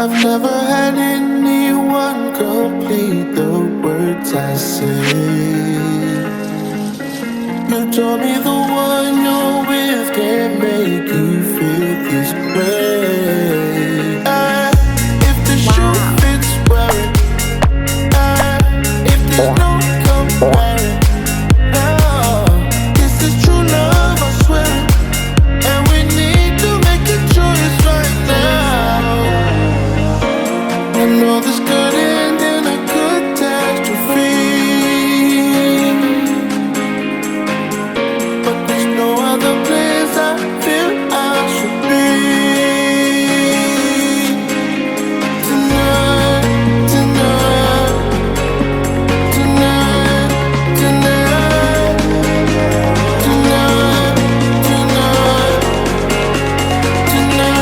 I've never had anyone complete the words I say. You told me the one you're with can make you feel this way. If the shoe fits, wear it. If there's no comparing, no, this is true love, I swear. And we need to make a choice right now. I know this could end in a catastrophe, but there's no other place I feel I should be. Tonight, tonight, tonight, tonight, tonight, tonight,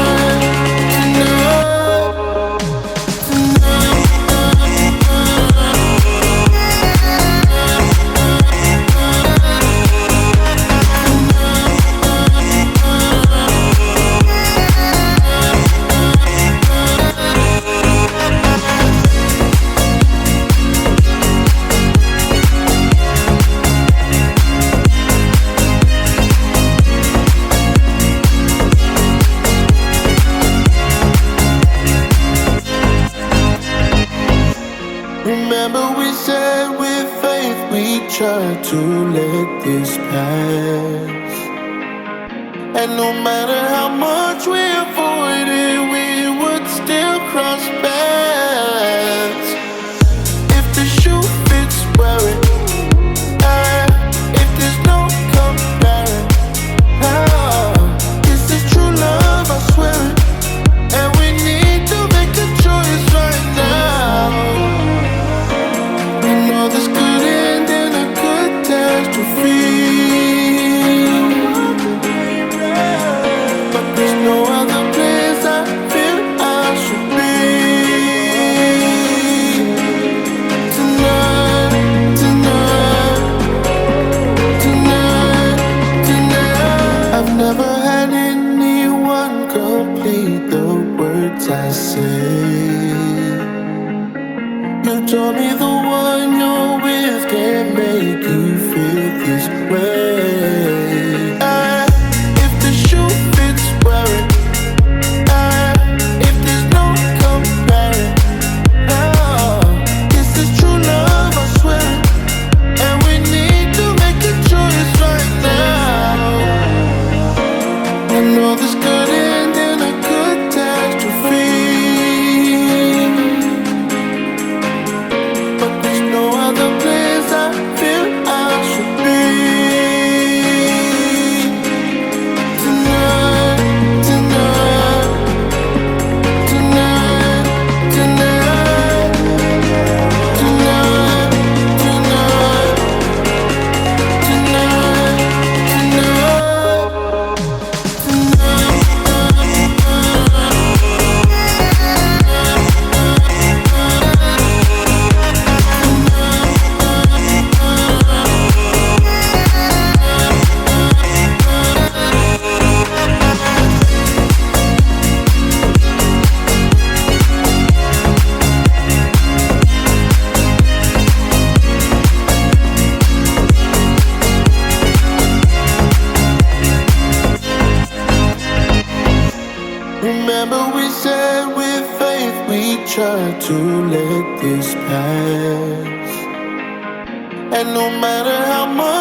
remember we said with faith we try to let this pass. And no matter how much we avoided, we would still cross paths. If the shoe fits, wear it. If there's no comparing, this is true love, I swear it. And we need to make a choice right now. I know this could end in a catastrophe, but there's no other place I feel I should be. Tonight, tonight, tonight, tonight. I've never had anyone complete the words I say. You told me the one you're with can make you feel this way. If the shoe fits, wear it. If there's no comparing, no, this is true love, I swear. And we need to make a choice right now. I know this could end in a catastrophe, but there's no other place I feel I should be. Tonight, tonight, tonight, tonight, tonight, remember we said with faith we try to let this pass. And no matter how much